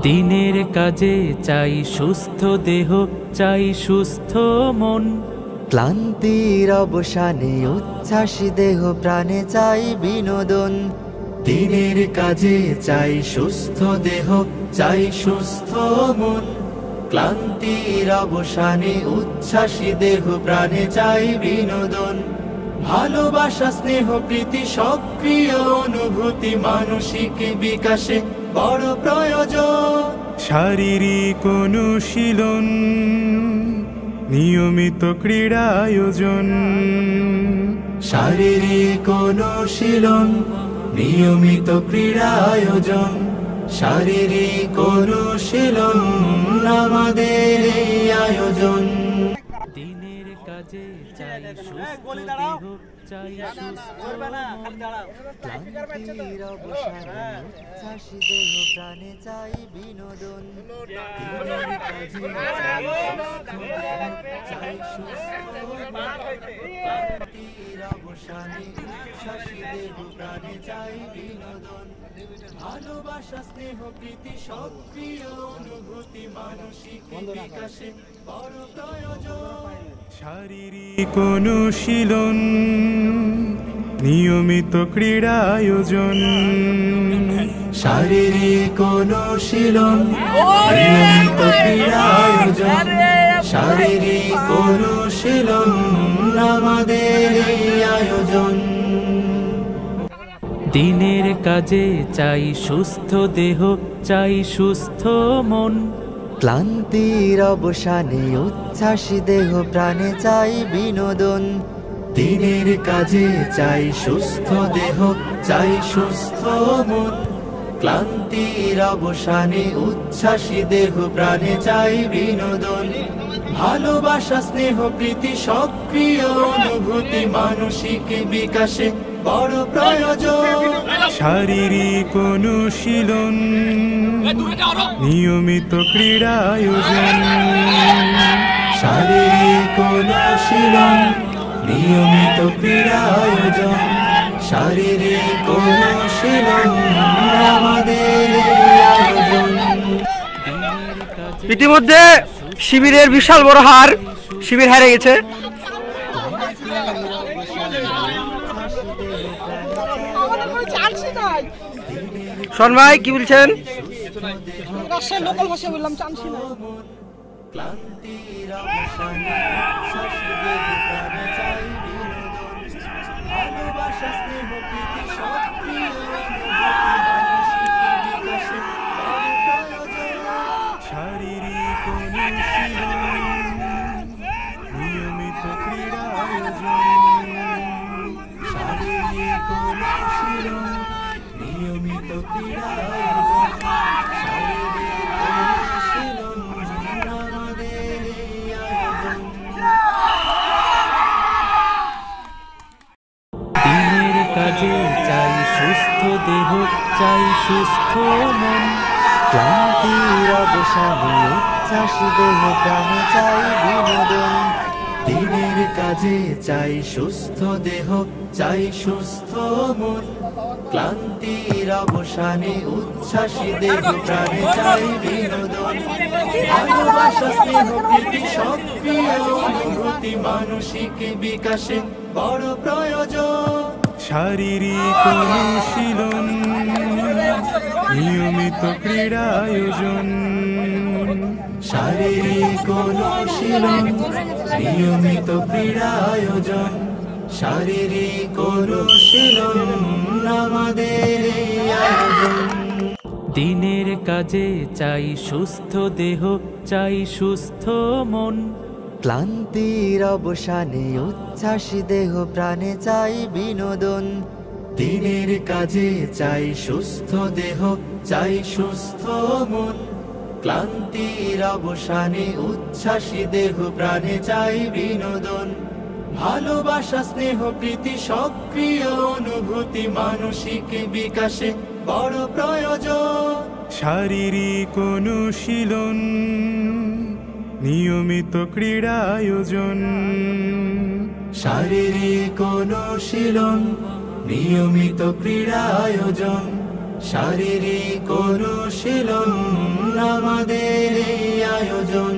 দিনের কাজে চাই সুস্থ দেহ, চাই সুস্থ মন। ক্লান্তির অবসানে উচ্ছ্বাসী দেহ প্রাণে চাই বিনোদন। দিনের কাজে চাই সুস্থ দেহ, চাই সুস্থ মন। ক্লান্তির অবসানে উচ্ছ্বাসী দেহ প্রাণে চাই বিনোদন। ভালোবাসা, স্নেহ, প্রীতি, সক্রিয় অনুভূতি মানসিক বিকাশে বড় প্রয়োজন। শারীরিক অনুশীলন, নিয়মিত ক্রীড়া আয়োজন। শারীরিক অনুশীলন, নিয়মিত ক্রীড়া আয়োজন। শারীরিক অনুশীলন আমাদের এই আয়োজন। দিনের কাজে চাই সুস্থ দেহ, চাই সুস্থ মন। ক্লান্তির অবসানে উচ্ছ্বাসী দেহ প্রাণে চাই বিনোদন। দিনের কাজে চাই সুস্থ দেহ, চাই সুস্থ মন। ক্লান্তির অবসানে উচ্ছ্বাসী দেহ প্রাণে চাই বিনোদন। ভালোবাসা, স্নেহ, প্রীতি, সক্রিয় অনুভূতি মানসিক বিকাশে বড় প্রয়োজন। শারীরিক অনুশীলন, নিয়মিত ক্রীড়া আয়োজন। শারীরিক অনুশীলন, নিয়মিত ক্রীড়া আয়োজন। শারীরিক অনুশীলন আমাদের এই আয়োজন। দিনের কাজে চাই সুস্থ দেহ, চাই সুস্থ মন। ক্লান্তির অবসানে উচ্ছ্বাসী দেহ প্রাণে চাই বিনোদন। দিনের কাজে চাই সুস্থ দেহ, চাই সুস্থ মন। ক্লান্তির অবসানে উচ্ছ্বাসী দেহ প্রাণে চাই বিনোদন। ভালোবাসা, স্নেহ, প্রীতি, সক্রিয় অনুভূতি মানসিক বিকাশে বড় প্রয়োজন। শারীরিক অনুশীলন, নিয়মিত ক্রীড়া আয়োজন। শারীরিক অনুশীলন, নিয়মিত ক্রীড়া আয়োজন। শারীরিক অনুশীলন আমাদের এই আয়োজন। ইতিমধ্যে শিবিরের বিশাল বড় হার, শিবির হারে গেছে। শোন ভাই কি বলছেন? লোকাল ভাষায় বললাম চান্সি না। ক্লান্তির অবসানে উচ্ছ্বাসী দেহ প্রাণে চাই বিনোদন। ভালোবাসা, স্নেহ, প্রীতি, সক্রিয় অনুভূতি মানসিক বিকাশে বড় প্রয়োজন। শারীরিক অনুশীলন, নিয়মিত ক্রীড়া আয়োজন। শারীরিক অনুশীলন, নিয়মিত ক্রীড়া আয়োজন। শারীরিক অনুশীলন আমাদের এই আয়োজন। দিনের কাজে চাই সুস্থ দেহ, চাই সুস্থ মন। ক্লান্তির অবসানে উচ্ছ্বাসী দেহ প্রাণে চাই বিনোদন। দিনের কাজে চাই সুস্থ দেহ, চাই সুস্থ মন। ক্লান্তির অবসানে উচ্ছ্বাসী দেহ প্রাণে চাই বিনোদন। ভালোবাসা, স্নেহ, প্রীতি, সক্রিয় অনুভূতি মানসিক বিকাশে বড় প্রয়োজন। শারীরিক অনুশীলন, নিয়মিত ক্রীড়া আয়োজন। শারীরিক অনুশীলন, নিয়মিত ক্রীড়া আয়োজন। শারীরিক অনুশীলন আমাদের এই আয়োজন। দিনের কাজে চাই সুস্থ দেহ, চাই সুস্থ মন। ক্লান্তির অবসানে উচ্ছ্বাসী দেহ প্রাণে চাই বিনোদন। দিনের কাজে চাই সুস্থ দেহ, চাই সুস্থ মন। ক্লান্তির অবসানে উচ্ছ্বাসী দেহ প্রাণে চাই বিনোদন। ভালোবাসা, স্নেহ, প্রীতি, সক্রিয় অনুভূতি মানসিক বিকাশে বড় প্রয়োজন। শারীরিক অনুশীলন, নিয়মিত ক্রীড়া আয়োজন। শারীরিক অনুশীলন, নিয়মিত ক্রীড়া আয়োজন। শারীরিক অনুশীলন আমাদের এই আয়োজন।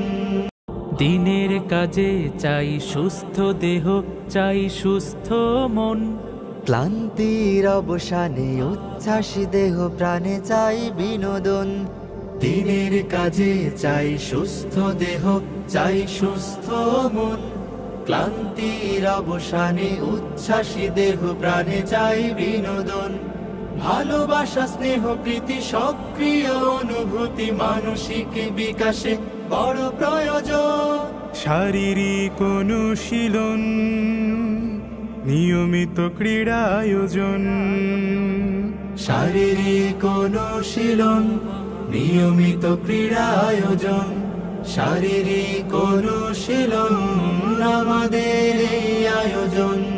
দিনের কাজে চাই সুস্থ দেহ, চাই সুস্থ মন। ক্লান্তির অবসানে উচ্ছ্বাসী দেহ প্রাণে চাই বিনোদন। দিনের কাজে চাই সুস্থ দেহ, চাই সুস্থ মন। ক্লান্তির অবসানে উচ্ছ্বাসী দেহ প্রাণে চাই বিনোদন। ভালোবাসা, স্নেহ, প্রীতি, সক্রিয় অনুভূতি মানসিক বিকাশে বড় প্রয়োজন। শারীরিক অনুশীলন, নিয়মিত ক্রীড়া আয়োজন। শারীরিক অনুশীলন, নিয়মিত ক্রীড়া আয়োজন। শারীরিক অনুশীলন আমাদের এই আয়োজন।